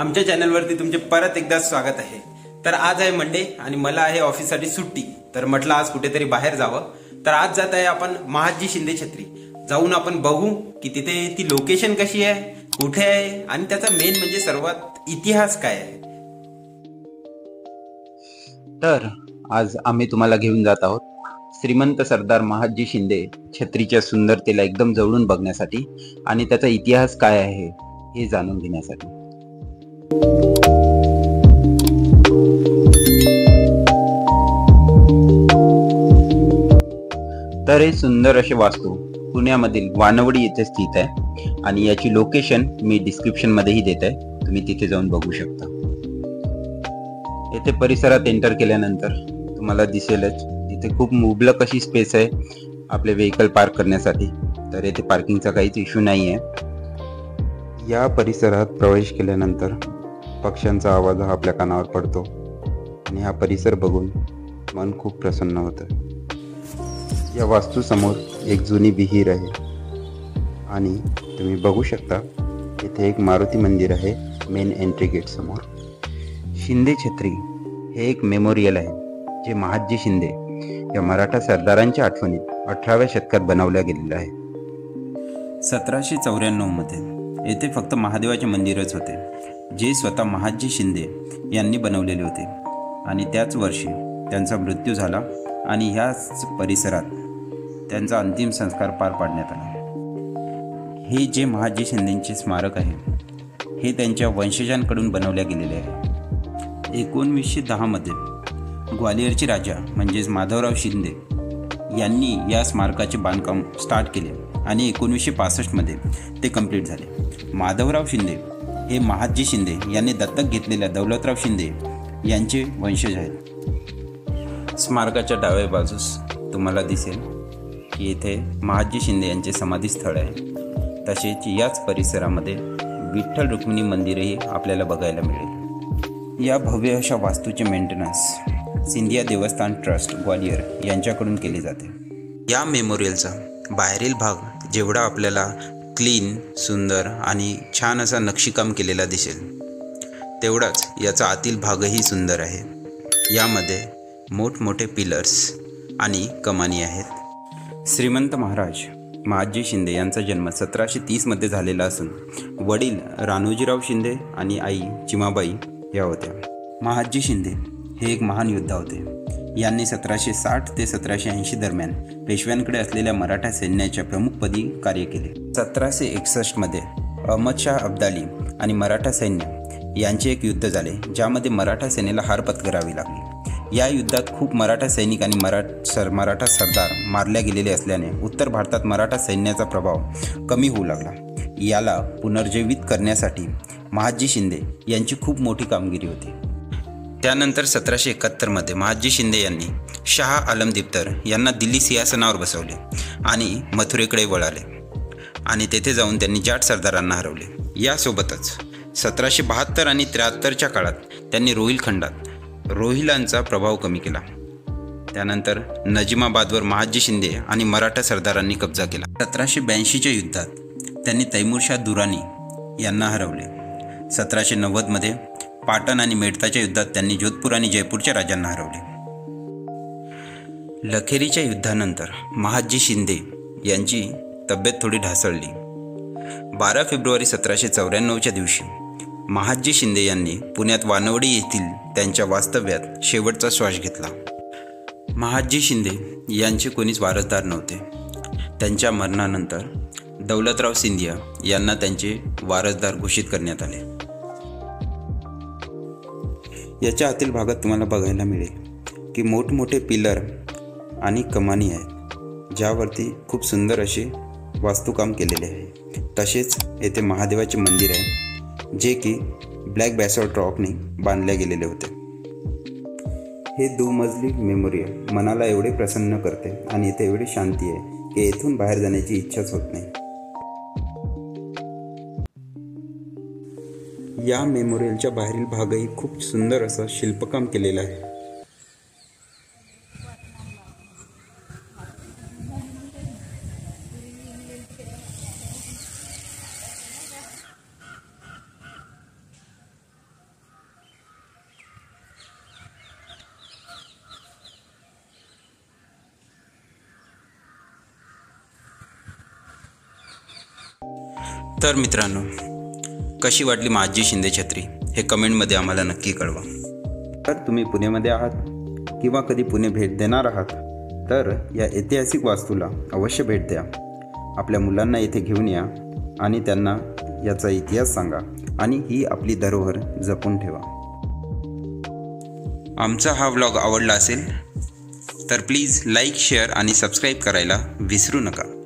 आमच्या चॅनलवरती तुमचे परत एकदा स्वागत आहे। तर आज आहे मंडे आणि मला आहे ऑफिससाठी सुट्टी, तर म्हटलं आज कुठेतरी बाहेर जावं। तर आज जात आहे आपण महादजी शिंदे छत्री। जाऊन आपण बघू की तिथे ती लोकेशन कशी आहे, कुठे आहे आणि त्याचा मेन म्हणजे सर्वात इतिहास काय आहे। तर आज आम्ही तुम्हाला घेऊन जात आहोत श्रीमंत सरदार महादजी शिंदे छत्रीच्या सुंदरतेला एकदम जवळून बघण्यासाठी आणि त्याचा इतिहास काय आहे हे जाणून घेण्यासाठी। तर हे सुंदर असे वास्तू पुण्यामधील वानवडी येथे स्थित आहे आणि याची लोकेशन मी डिस्क्रिप्शन मध्येही देत आहे, तुम्ही तिथे जाऊन बघू शकता। येथे परिसरात एंटर केल्यानंतर तुम्हाला दिसेलच इथे खूप मुबलक अशी स्पेस आहे आपले व्हेकल पार्क करण्यासाठी, तर येथे पार्किंगचा काहीच इश्यू नाही आहे। या परिसरात प्रवेश केल्यानंतर पक्ष्यांचा आवाज हा आपल्या कानावर पडतो आणि हा परिसर बघून मन खूप प्रसन्न होतं। या वास्तूसमोर एक जुनी विहीर आहे आणि तुम्ही बघू शकता इथे एक मारुती मंदिर आहे मेन एंट्री गेट समोर। शिंदे छत्री हे एक मेमोरियल आहे जे महादजी शिंदे या मराठा सरदारांच्या आठवणीत 18व्या शतकात बनवल्या गेलेलं आहे। 1794 मध्ये येथे फक्त महादेवाचे मंदिरच होते जे स्वतः महादजी शिंदे यांनी बनवलेले होते आणि त्याच वर्षी त्यांचा मृत्यू झाला आणि ह्याच परिसरात त्यांचा अंतिम संस्कार पार पाडण्यात आला। हे जे महादजी शिंदेचे स्मारक आहे हे त्यांच्या वंशजांकडून बनवले गेलेले आहे। 1910 मध्ये ग्वालियरचे राजा म्हणजेच माधवराव शिंदे यांनी या स्मारकाचे बांधकाम स्टार्ट केले आणि 1965 मध्ये ते कंप्लीट झाले। माधवराव शिंदे हे महादजी शिंदे यांनी दत्तक घेतलेल्या दौलतराव शिंदे यांचे वंशज आहेत। स्मारकाच्या डाव्या बाजूस तुम्हाला दिसेल की येथे महादजी शिंदे यांचे समाधीस्थळ आहे। तसेच याच परिसरामध्ये विठ्ठल रुक्मिणी मंदिरही आपल्याला बघायला मिळेल। या भव्य अशा वास्तूचे मेंटेनन्स सिंधिया देवस्थान ट्रस्ट ग्वालियर यांच्याकडून केले जाते। या मेमोरियलचा बाहेरील भाग जेवढा आपल्याला क्लीन, सुंदर आणि छान असा नक्षीकाम केलेला दिसेल तेवढाच याचा आतील भागही सुंदर आहे। यामध्ये मोठमोठे पिलर्स आणि कमानी आहेत। श्रीमंत महाराज महादजी शिंदे यांचा जन्म 1730 मध्ये झालेला असून वडील राणोजीराव शिंदे आणि आई चिमाबाई या होत्या। महादजी शिंदे हे एक महान योद्धा होते। यांनी 1760 ते 1780 दरम्यान पेशव्यांकडे असलेल्या मराठा सैन्याच्या प्रमुखपदी कार्य केले। 1761 मध्ये अहमदशाह अब्दाली आणि मराठा सैन्य यांचे एक युद्ध झाले ज्यामध्ये मराठा सेनेला हार पत्करावी लागली। या युद्धात खूप मराठा सैनिक आणि मराठा सरदार मारल्या गेलेले असल्याने उत्तर भारतात मराठा सैन्याचा प्रभाव कमी होऊ लागला। याला पुनर्जीवित करण्यासाठी महादजी शिंदे यांची खूप मोठी कामगिरी होती। त्यानंतर 1771 मध्ये महादजी शिंदे यांनी शाह आलम दिब्तर यांना दिल्ली सिंहासनावर बसवले आणि मथुरेकडे वळाले आणि तेथे जाऊन त्यांनी जाट सरदारांना हरवले। यासोबतच 1772 आणि 73च्या काळात त्यांनी रोहिलखंडात रोहिलांचा प्रभाव कमी केला। त्यानंतर नजिमाबादवर महादजी शिंदे आणि मराठा सरदारांनी कब्जा केला। 1782च्या युद्धात त्यांनी तैमूरशाह दुरानी यांना हरवले। 1790 मध्ये पाटण आणि मेडताच्या युद्धात त्यांनी जोधपूर आणि जयपूरच्या राजांना हरवले। लखेरीच्या युद्धानंतर महादजी शिंदे यांची तब्येत थोडी ढासळली। 12 फेब्रुवारी 1794च्या दिवशी महादजी शिंदे यांनी पुण्यात वानवडी येथील त्यांच्या वास्तव्यात शेवटचा श्वास घेतला। महादजी शिंदे यांचे कोणीच वारसदार नव्हते। त्यांच्या मरणानंतर दौलतराव सिंधिया यांना त्यांचे वारसदार घोषित करण्यात आले। याच्या आतील भागात तुम्हाला बघायला मिळेल की मोठमोठे पिलर आणि कमानी आहेत ज्यावरती खूप सुंदर असे वास्तुकाम केलेले आहे। तसेच येथे महादेवाचे मंदिर आहे जे की ब्लॅक बॅसॉल्ट रॉकने बांधले गेलेले होते। हे दुमजली मेमोरियल मनाला एवढे प्रसन्न करते आणि इथे एवढी शांती आहे की येथून बाहेर जाण्याची इच्छाच होत नाही। या मेमोरियलच्या बाहेरील भागही खूप सुंदर असं शिल्पकाम केलेलं आहे। तर मित्रांनो, कशी वाटली महादजी शिंदे छत्री हे कमेंटमध्ये आम्हाला नक्की कळवा. तर तुम्ही पुण्यामध्ये आहात किंवा कधी पुणे भेट देणार आहात तर या ऐतिहासिक वास्तूला अवश्य भेट द्या. आपल्या मुलांना येथे घेऊन या आणि त्यांना याचा इतिहास सांगा आणि ही आपली धरोहर जपून ठेवा. आमचा हा व्लॉग आवडला असेल तर प्लीज लाईक, शेअर आणि सबस्क्राईब करायला विसरू नका.